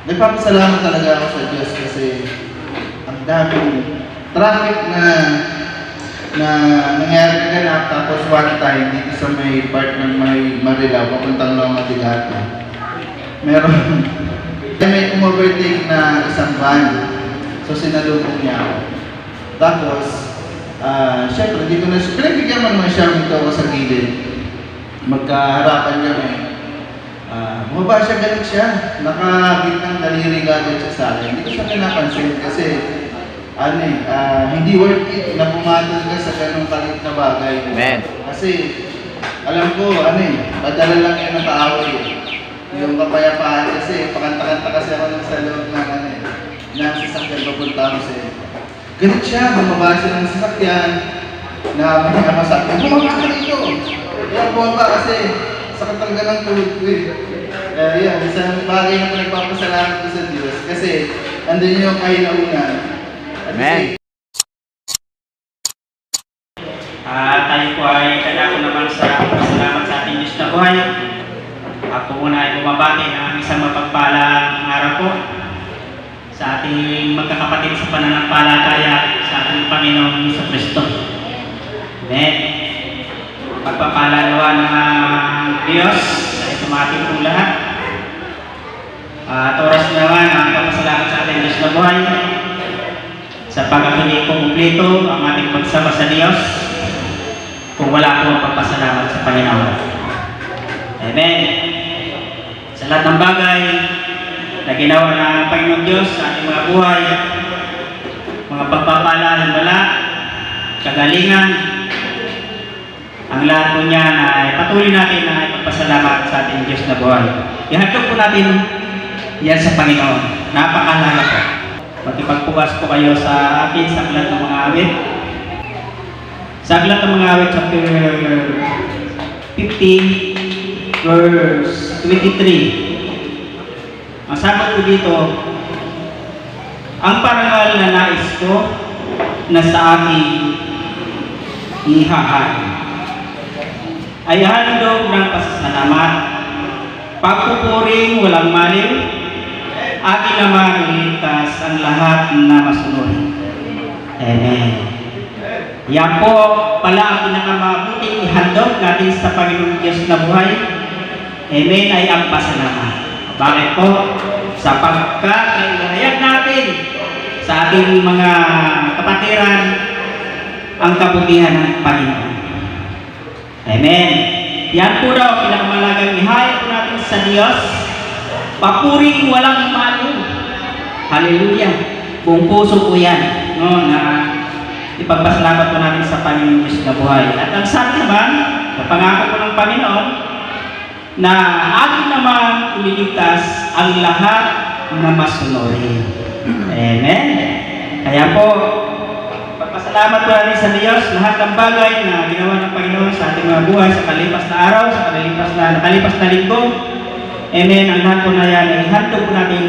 Nagpapasalamat talaga ako sa Diyos kasi ang daming traffic na nangyari kaganap, tapos one time dito sa may part ng may Marilao papuntang Loma de Gato. May umovertake na isang van. So sinalubong niya ako. Tapos syempre dito na pinagbigyan mo naman siya, dito ako sa gilid. Magkaharapan kami. Bumaba siya, galit siya. Nakagit ng daliri agad siya sa akin. Hindi ko siya pinapansin kasi hindi worth it na pumatol ka sa ganung kalit na bagay. Amen. Kasi alam ko, padala lang yan ng kaaway. Yung kapayapaan kasi, pakanta-kanta kasi ako sa loob ng sasakyan papunta ko sa'yo. Galit siya, bumaba siya ng sasakyan na may masabi, bumaba ka dito! Kaya bumaba kasi sakit talaga ng tulog ko yan, isang bagay na pinagpapasalamat ko sa Diyos kasi andun yung kahinaunan. Amen. Tayo po ay kadako naman sa pasalamat sa ating Diyos na buhay. Ako muna ay bumabati ng isang mapagpalang araw po sa ating magkakapatid sa pananampalataya sa ating Panginoong Jesucristo. Amen. Pagpapala nawa ng Diyos ay tumating po lahat. At oras naman ang papasalamat sa ating Diyos na buhay sa pag-akinig po kumplito ang ating pagsama sa Diyos kung wala po ang pagpasalamat sa Panginoon. Amen. Sa lahat ng bagay na ginawa ng Panginoon Diyos sa ating mga buhay, mga pagpapala, himala, kagalingan, ang lahat po niya ay patuloy natin na ipagpasalamat sa ating Diyos na buhay. Ihatog po natin yan sa Panginoon. Napakahalaga po. Magipagpugas po kayo sa akin sa Aklat ng mga Awit. Sa Aklat ng mga Awit, chapter 50, verse 23. Ang sabi ko dito, ang parangal na nais ko na sa aking ihahain ay handog ng pasasalamat, pagpupuring walang maliw, akin naman iligtas ang lahat na masunod. Amen. Yan po pala ang pinakamabuting ihandog natin sa Panginoong Diyos na buhay. Amen, ay ang pasalamat. Bakit po? Sapagkat nailahayag natin sa ating mga kapatiran ang kabutihan ng Panginoon. Amen. Yan po daw ang pinakamalagang ihayag po natin sa Diyos. Papuring walang maliw. Hallelujah. Buong puso po yan. No, na ipagpasalamat po natin sa Panginoon Diyos na buhay. At ang sabi naman, na pangako po ng Panginoon, na atin naman ililigtas ang lahat na masunurin. Amen. Kaya po, pagpasalamat po natin sa Diyos, lahat ng bagay na ginawa ng Panginoon sa ating mga buhay, sa kalipas na araw, sa nakalipas na linggo. Amen. Ang lahat po na yan ay ihandog po natin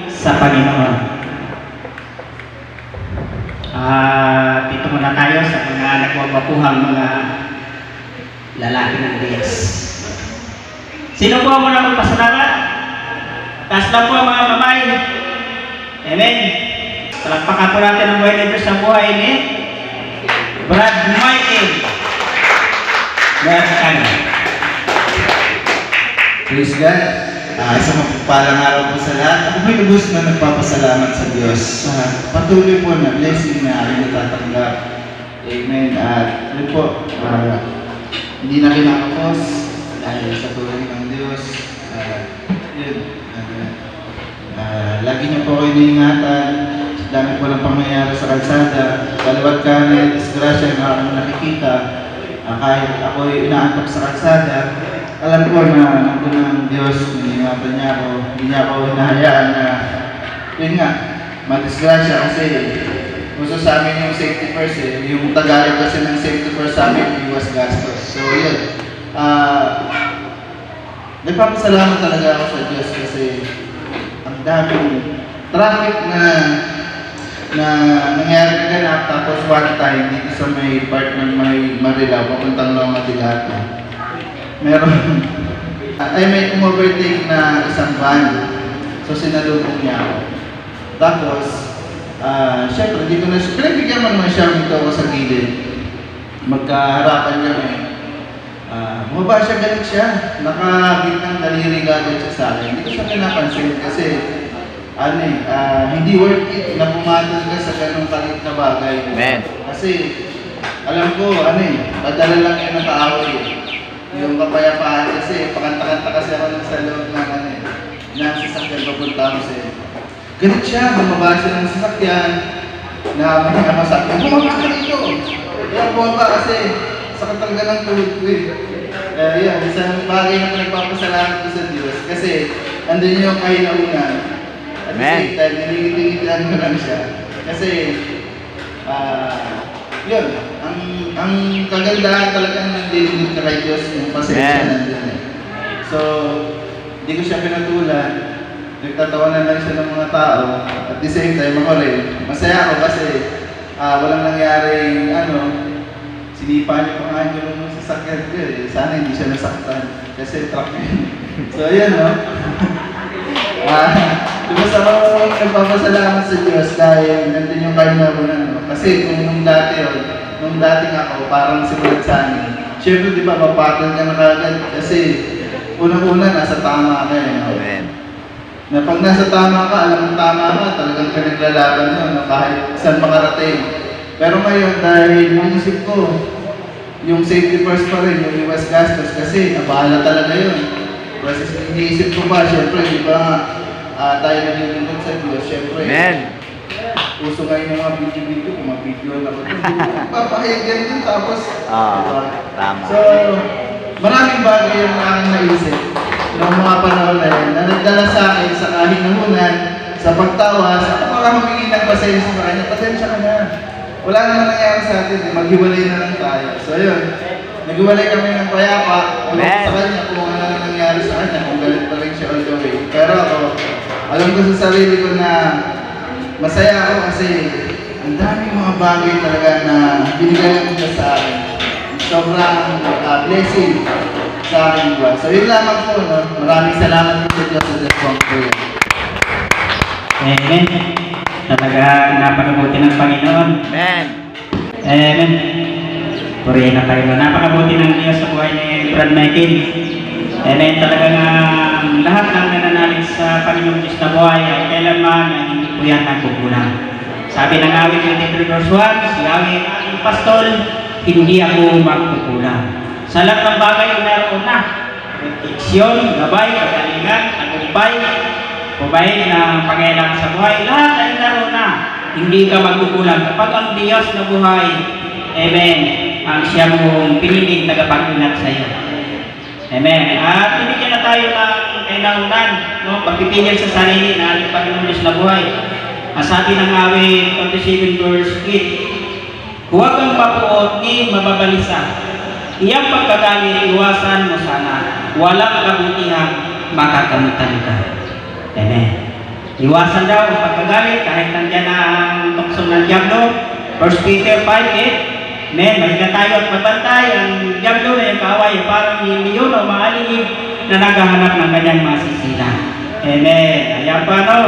sa Panginoon. Dito muna tayo sa mga nagwawapuhang mga lalaki ng Diyos. Sino po ang muna magpasalamat? Taas lang po ang mga kamay. Amen. Palakpakan po natin ang buhay ng Diyos sa buhay ni Brad Michael. Praise God. Isang mapagpalang araw po sa lahat. Ako may lubos na nagpapasalamat sa Diyos. Patuloy po na blessing na aking natatanggap. Amen. At ano po, hindi na kinakapos dahil sa tulong ng Diyos. Lagi niyo po kayo niingatan. Dami po ng pangyayari sa kalsada. Dalawat kanan, disgrasya na aking nakikita. Kahit ako'y inaantok sa kalsada, alam ko na nandun ang Diyos, niingatan niya ako. Hindi niya ako hinahayaan na, yun nga, madisgrasya kasi gusto sa amin yung safety first Yung Tagalog kasi ng safety first sa amin, iwas gastos. So yun, nagpapasalamat talaga ako sa Diyos kasi ang daming traffic na nangyari kaganap, tapos one time dito sa may part ng may Marilao papuntang Loma de Gato. May umovertake na isang van. So sinalubong niya ako. Tapos, syempre, dito na siya, pinagbigyan mo naman siya, dito ako sa gilid. Magkaharapan kami. Bumaba siya, galit siya. Nakagitnang daliri agad siya sa akin. Hindi ko siya pinapansin kasi, hindi worth it na pumatol ka sa ganong kalit na bagay. Amen. Kasi, alam ko, padala lang yan ng kaaway. Yung kapayapaan kasi, pakanta-kanta kasi ako sa loob ng ng sasakyan papunta ko sa'yo. Galit siya, bumaba siya ng sasakyan na may masakyan. Bumaba ka dito! Kaya bumaba kasi sakit talaga ng tulog ko eh. Yan, isang bagay na nagpapasalamat ko sa Diyos kasi andun yung kahinaunan. At the same time, nilingit-lingitan ko lang siya. Kasi, yun, ang kagandahan talaga ng nilingit ka kay Diyos, yung pasensya nandun eh. So, hindi ko siya pinatulan. Nagtatawanan lang siya ng mga tao. At the same time, ako rin. Masaya ako kasi walang nangyaring sinipa niya pa nga yung sasakyan ko eh. Sana hindi siya nasaktan. Kasi truck yun. So, yun, no? Diba sa ako nagpapasalamat sa Diyos dahil nandun yung kanya ko na, Kasi kung nung dati nga ako, parang simulat sa amin. Siyempre, di ba, mapatol ka na kagad kasi unang-una, nasa tama ka eh. No? Amen. Na pag nasa tama ka, alam mo tama ka, talagang pinaglalaban mo, no? Kahit saan makarating. Pero ngayon, dahil inisip ko, yung safety first pa rin, yung iwas gastos, kasi nabahala talaga yun. Kasi iniisip ko pa, syempre, di ba, tayo nalilingkod sa Diyos, syempre. Amen. Uso ngayon yung mga video-video, kung mga-video na ko ito, papahayag din tapos, diba? Tama. So, maraming bagay yung aking naisip noong mga panahon na yun, na nagdala sa akin sa kahinahunan, sa pagtawa, sa pagkakahumingi ng pasensya sa kanya, pasensya ka na. Wala naman nangyari sa atin, maghiwalay na lang tayo. So yun, naghiwalay kami ng payapa, sa kanya kung ano na nangyari sa kanya, kung galit pa rin siya all the way. Pero ako, alam ko sa sarili ko na masaya ako kasi ang daming mga bagay talaga na binigay ng Diyos sa akin. Sobrang blessing sa akin buwan. So yun lamang po, no? Maraming salamat din sa Diyos sa Diyos po yun. Amen. Talaga napakabuti ng Panginoon. Amen. Amen. Purihin na tayo. Napakabuti ng Diyos sa buhay ni Brad Michael. Amen. Talagang lahat ng nananalig sa Panginoon Diyos na buhay ay kailanman ay hindi po yan nagkukulang. Sabi ng awit 23 verse 1, si awit aking pastol, hindi ako magkukulang. Sa lahat ng bagay yung meron na. Proteksyon, gabay, kagalingan, tagumpay, pabay na pangailangan sa buhay, lahat ay naroon na. Hindi ka magkukulang. Kapag ang Diyos na buhay, amen, ang siya mong piniling tagapag-ingat sa iyo. Amen. At binigyan na tayo ng kainaunan, no? Pagpipigil sa sarili na ating Panginoon Diyos na buhay. Sa atin ang awit 27 verse 8, huwag kang mapuot ni mababalisa. Iyang pagkagalit, iwasan mo sana. Walang kabutihang makakamutan ka. Amen. Iwasan daw ang pagkagalit kahit nandiyan na ang tukso ng Diablo. 1 Peter 5:8. Amen. Mahiga tayo at magbantay. Ang Diablo na yung kaaway, parang leon o maalingig na naghahanap ng kanyang masisila. Amen. Ayan pa, no?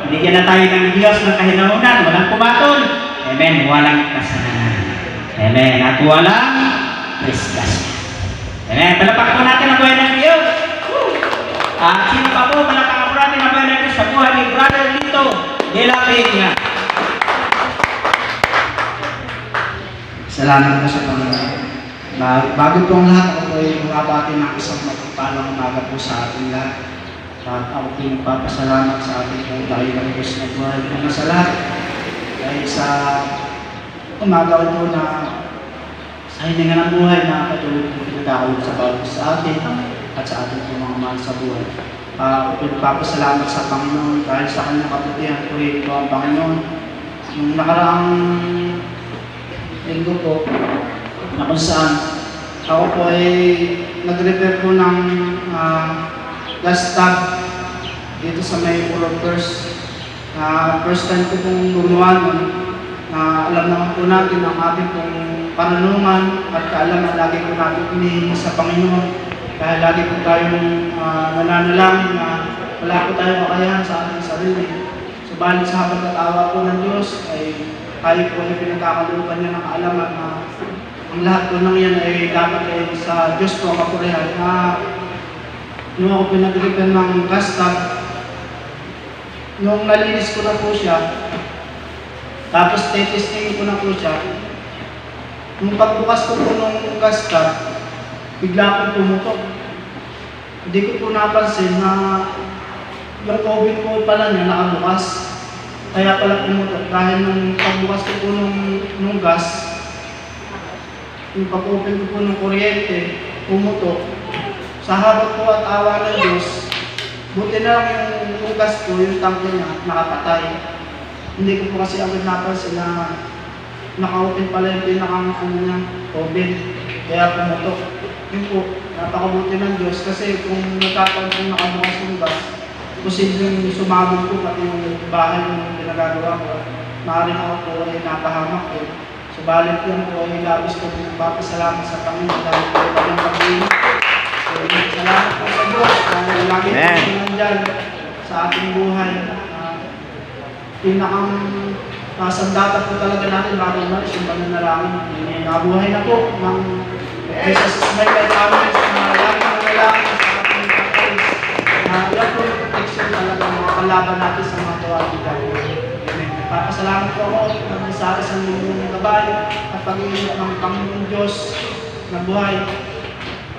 Bigyan na tayo ng Diyos ng kahinahunan. Walang pumatol. Amen. Walang kasalanan. Amen. At walang presgas. Amen. Palapak po natin ang buhay ng Diyos. At sino pa po, malakang po natin ang buhay ng Diyos sa buhay ni Brother Lito de la Peña. Salamat po sa Panginoon. Bago po ang lahat, ako po ay bumabati ng isang magpapalang umaga po sa ating lahat. At ako po yung papasalamat sa ating po dahil ang Diyos na buhay po sa lahat. Dahil sa umaga po na sa hininga ng buhay na patuloy po pinagkakaroon sa bawat sa atin at sa ating po mga mahal sa buhay. Ako po nagpapasalamat sa Panginoon dahil sa kanyang kabutihan po ito ang Panginoon. Nung nakaraang linggo po na kung saan ako po ay nag-repair po ng gas tap dito sa may workers. First time ko pong gumawa nun, na alam naman po natin ang ating pong panunungan at kaalaman lagi po natin hinihingi sa Panginoon dahil lagi po tayong nananalangin na wala po tayong kakayahan sa ating sarili. Subalit sa habang natawa po ng Diyos ay tayo po ay pinagkakalupan niya ng kaalaman na ang lahat po ng yan ay dapat ay sa Diyos po ang kapurihan na nung ako pinagalitan ng gas tap, nung nalinis ko na po siya, tapos testing ko na po siya, nung pagbukas ko po nung gas tap, bigla po pumutok. Hindi ko po napansin na yung COVID po pala niya nakabukas. Kaya pala pumutok dahil nung pagbukas ko po nung gas, yung pag-open ko po ng kuryente, pumutok. Sa harap po at awa ng Diyos, buti na lang yung gas ko, yung tangke niya, nakapatay. Hindi ko po kasi agad napansin na naka-open pala yung pinakang niya, COVID. Kaya pumutok. Yun po, napakabuti ng Diyos kasi kung nagkataon kung nakabukas yung gas, posibleng sumabog po pati yung bahay yung pinagagawa ko. Maaaring ako po ay napahamak po. Subalit yan po ay labis ko po nagpapasalamat sa Panginoon dahil po ay kanyang pag-iinit. Salamat po sa Diyos dahil lagi po nandyan sa ating buhay. Pinakang sandata po talaga natin bago umalis yung pananalangin. Nabuhay na po ng Jesus is my life amen na lagi nanalangin sa ating pagkakas. Yan po yung protection talaga mga kalaban natin sa mga kawagigan. Papasalamat po ako ng sa isang mundong gabay at pag-iinit ng Panginoon Diyos na buhay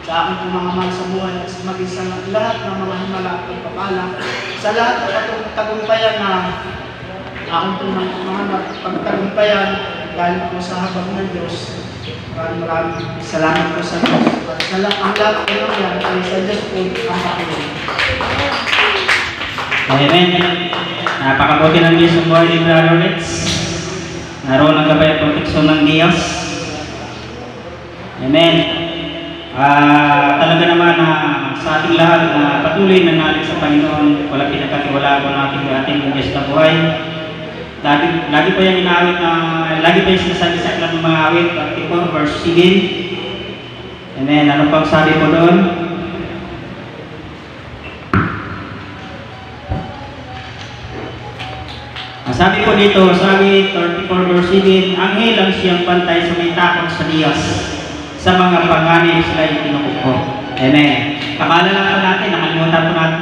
sa akin po mga mahal sa buhay at maging sa lahat ng mga himala at pagpapala sa lahat ng tagumpayan na akin po ng mga pagtagumpayan dahil po sa habang ng Diyos. Maraming salamat po sa Diyos. Ang lahat po ng yan ay sa Diyos po ang pakinig. Amen. Napakabuti ng Diyos ang buhay ni Brother Lex. Naroon ang gabay at proteksyon ng Diyos. Amen. Talaga naman na sa ating lahat na patuloy na nalig sa Panginoon, walang pinagkatiwalaan ko natin yung ating Diyos na buhay. Lagi pa yung inaawit na, lagi pa yung sinasabi sa ilang mga awit, 34 verse 7. Amen. Ano pang sabi ko doon? Sabi ko dito, sabi 34 verse 7, anghel ang siyang pantay sa may takot sa Diyos, sa mga panganib sila yung kinukupo. Amen. Kamala lang po natin,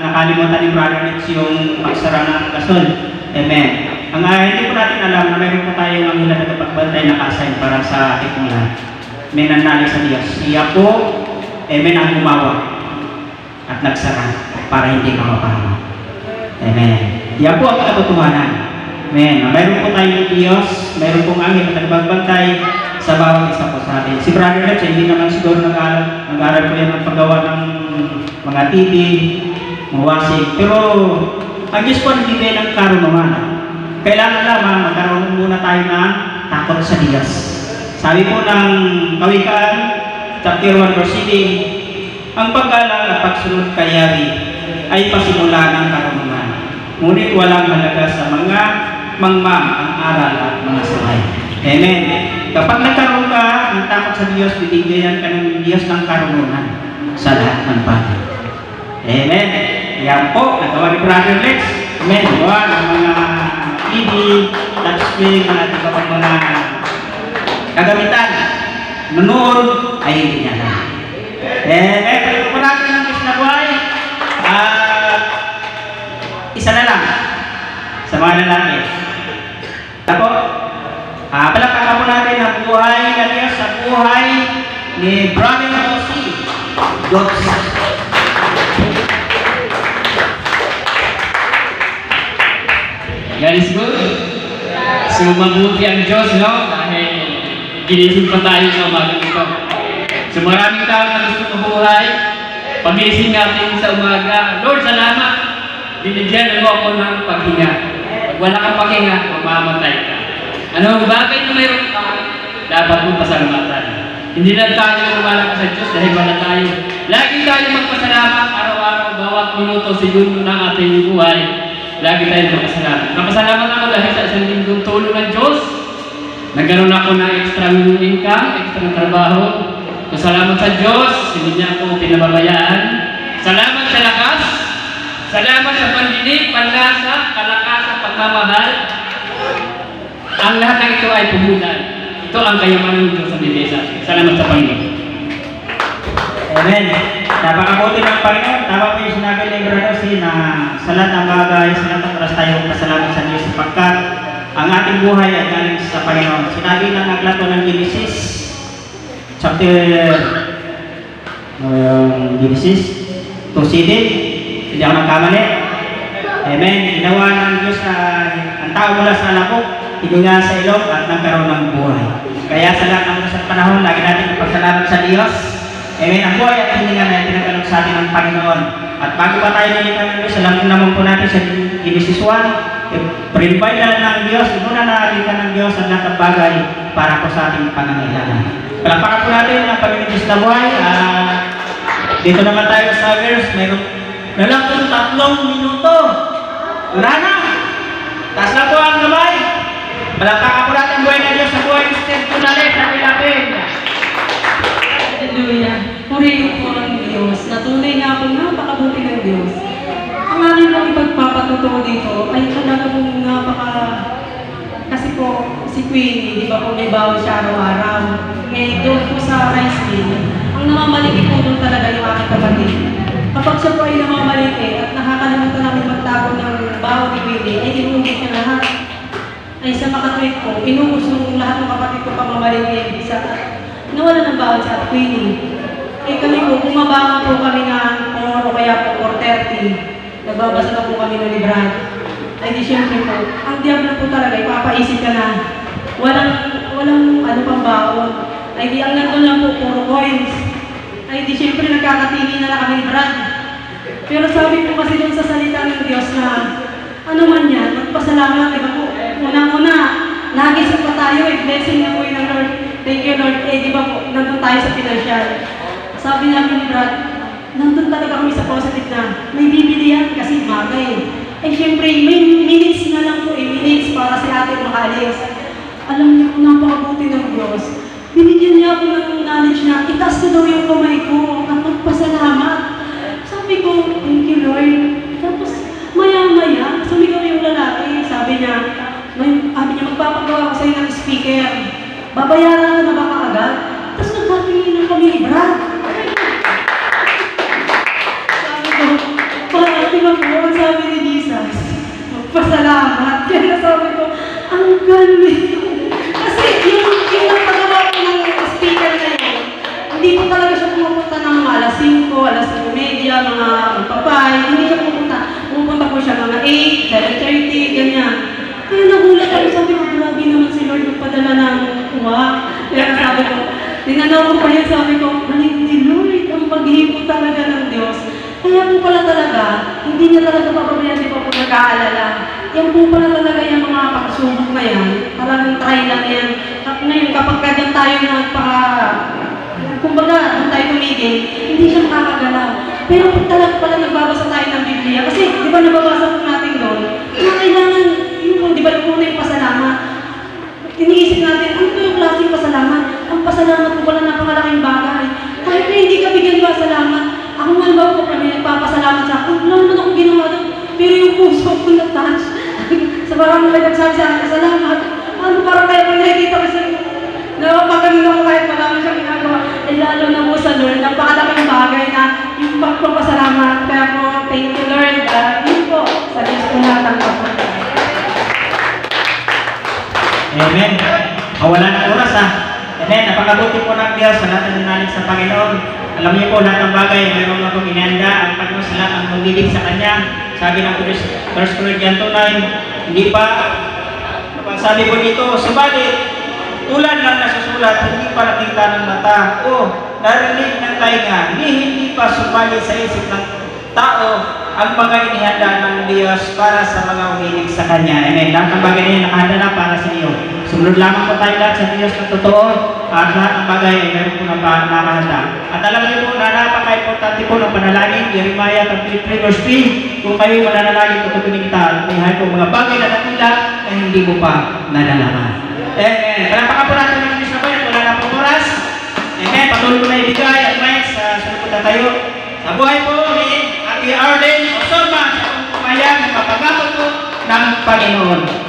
nakalimutan ni Brother Lex yung magsara ng gasol. Amen. Ang hindi po natin alam na mayroon po tayong anghel na nagpagbantay na kasign para sa ating mga may nanalig sa Diyos. Siya po, amen, ang gumawa at nagsara para hindi ka mapahamak. Amen. Yan po ang katotohanan. Amen. Mayroon po tayong Diyos, mayroon pong anghel na nagbabantay sa bawat isa po sa atin. Si Brother Lex, hindi naman siguro nag-aaral po yan ng paggawa ng mga TV, mawasig. Pero ang Diyos po nagbibigay ng karunungan. Kailangan lamang magkaroon muna tayo ng takot sa Diyos. Sabi po ng Kawikaan, chapter 1 verse 7, ang paggalang at pagsunod kay Yahweh ay pasimula ng karunungan. Ngunit walang halaga sa mga mangmang ang aral at mga saway. Amen. Kapag nagkaroon ka ng takot sa Diyos, bibigyan ka ng Diyos ng karunungan sa lahat ng bagay. Amen. Yan po, nagawa ni Brother Lex. Amen. Gawa ng mga TV, touchscreen, at iba pang mga kagamitan. Manood ay hindi niya lang. Amen. Pero kung natin ang Diyos na buhay, isa na lang sa mga lalaki. Tapos, palakpakan po natin ang buhay na Diyos sa buhay ni Brother Jose Dodds. God is good. So, mabuti ang Diyos, no? Dahil ginising pa tayo sa umaga ito. So, maraming tao na gusto mabuhay. Pagising natin sa umaga. Lord, salamat. Binigyan mo ako ng paghinga. Pag wala kang paghinga, mamamatay ka. Ano ang bagay na mayroon ka, dapat mong pasalamatan. Hindi lang tayo lumalaki sa Diyos dahil wala tayo. Lagi tayo magpasalamat araw-araw, bawat minuto, segundo ng ating buhay. Lagi tayo magpasalamat. Napasalamat ako dahil sa isang linggong tulong ng Diyos. Nagkaroon ako ng extra income, extra trabaho. Salamat sa Diyos, hindi niya ako pinababayaan. Salamat sa lakas. Salamat sa pandinig, panlasa, kalakasan, pagmamahal. Ang lahat ng ito ay puhunan. Ito ang kayamanan ng Diyos sa Biblia. Salamat sa Panginoon. Amen. Napakabuti ng Panginoon. Tama po yung sinabi ni Brother C na sa lahat ng bagay, sa lahat ng oras tayo pasalamat sa Diyos sapagkat ang ating buhay ay galing sa Panginoon. Sinabi ng aklat ng Genesis, chapter Genesis 2:7. Hindi ako nagkamali. Amen. Ginawa ng Diyos na ang tao mula sa alapok, hininga sa ilog at nagkaroon ng buhay. Kaya sa lahat ng oras at panahon, lagi natin ipagsalamat sa Diyos. Amen. Ang buhay at hininga na pinagkalog sa atin ng Panginoon. At bago pa tayo nilitan ng Diyos, alam naman po natin sa Genesis 1, provide na ng Diyos, muna nakalitan ng Diyos ang lahat ng bagay para po sa ating pangangailangan. Palakpakan po natin ang Panginoon Diyos na buhay. Dito naman tayo sa verse, mayroon na lang po 3 minuto. Wala na. Taas na po ang kamay. Palakpakan po natin ang buhay ng Diyos sa buhay ng Steve Tunale sa Pilapin. Hallelujah. Purihin po ang Diyos. Natunay nga po napakabuti ng Diyos. Ang aking pong ipagpapatuto dito ay talaga pong kasi po si Queenie, di ba po may bawal siya araw-araw. Ngayon doon po sa rice mill, ang namamaliki po doon talaga yung aking kapatid. Kapag siya po ay namamaliki at nakakalimutan namin magtago ng bawal ni Queenie, ay inubos niya lahat. Ay sa makatwit po, inubos ng lahat ng kapatid ko pamamaliki sa nawala ng bawal sa Queenie. Eh kami po, kumabangan po kami ng 4 o kaya po 4:30. Nagbabasa na po kami ng librado. Ay di syempre po, ang diablo po talaga, ipapaisip ka na. Walang ano pang baon. Ay di ang nandun lang po, puro coins. Ay di syempre nagkakatingin na lang kami ni Brad. Pero sabi po kasi dun sa salita ng Diyos na, ano man yan, magpasalamat, diba po? Unang-una, nagising pa tayo, blessing na po yun ng Lord. Thank you Lord. Eh di ba po, nandun tayo sa financial. Sabi namin ni Brad, nandun talaga kami sa positive na may bibili yan kasi bagay. Eh syempre, may minutes na lang po minutes para si ate makaalis. Alam niyo po, napakabuti ng Diyos. Binigyan niya ako ng knowledge na itaas ko daw yung kamay ko at magpasalamat. Sabi ko, thank you Lord. Tapos maya-maya, sumigaw yung lalaki. Sabi niya, magpapagawa ko sa'yo ng speaker. Babayaran ko na baka agad. Tapos nagkatingin na kami ni Brad. Sabi ko, di ba po, ang sabi ni Jesus, magpasalamat. Kaya sabi ko, ang galing. Kasi yung napagawa ko ng speaker na yun, hindi po talaga siya pumupunta ng alas 5, alas 5:30, mga magpapay. Hindi siya pumupunta. Pumupunta po siya mga 8, 7:30, ganyan. Kaya nagulat ako, sabi ko, grabe naman si Lord magpadala ng uwa. Kaya sabi ko, tinanaw ko pa yan, sabi ko, galing ni Lord, ang pag-ihipot talaga ng Diyos. Kaya po pala talaga, hindi niya talaga papabayaan, di pa po nag-aalala. Yan po pala talaga yung mga pagsubok na yan. Talagang try lang yan. Ngayon, kapag ganyan tayo kumbaga, kung tayo tumigil, hindi siya makakagalaw. Pero kung talaga pala nagbabasa tayo ng Biblia, kasi di ba nababasa po natin doon, na kailangan, di ba yung yung pasalamat? Iniisip natin, ano ba yung klaseng pasalamat? Ang pasalamat po pala napakalaking bagay. Kahit na hindi ka bigyan ba salamat, ako nga ba po kami nagpapasalamat sa akin, wala naman akong ginawa doon, pero yung puso ko na-touch. Sa parang may nagsabi sa akin, salamat. Ano parang kaya pag nakikita ko sa napapagaling ako kahit marami siyang ginagawa. Eh lalo na po sa Lord, napakalaking bagay na yung pagpapasalamat. Kaya po, thank you Lord. Yun po, sa Diyos po natin po. Amen. Wala ng oras Amen. Napakabuti po ng Diyos sa lahat ng nalig sa Panginoon. Alam niyo po, lahat ng bagay, mayroon na pong inihanda ang Panginoon sa lahat ng magdidig sa Kanya. Sabi ng 1 Corinthians 2:9, hindi pa, sabi po dito, subalit, tulad ng nasusulat, hindi pa nakita ng mata o narinig ng tainga, hindi pa subalit sa isip ng tao ang mga inihanda ng Diyos para sa mga umilig sa Kanya. Amen. Lahat ng bagay na yun nakahanda na para sa iyo. Sumunod lamang po tayo lahat sa Diyos na totoo at lahat ng bagay ay meron po na nakahanda. At alam niyo po na napaka-importante po ng panalangin, Jeremiah 33:3, kung kayo mananalangin, tututunin kita at may po mga bagay na nakita na hindi mo pa nalalaman. Amen. Palapakan po natin ng Diyos na po yan. Wala na pong oras. Amen. Patuloy ko na ibigay at mic sa sunod po tayo. Sa buhay po ni Ate Arlene Osorma. yan ang mapagkakot ng Panginoon.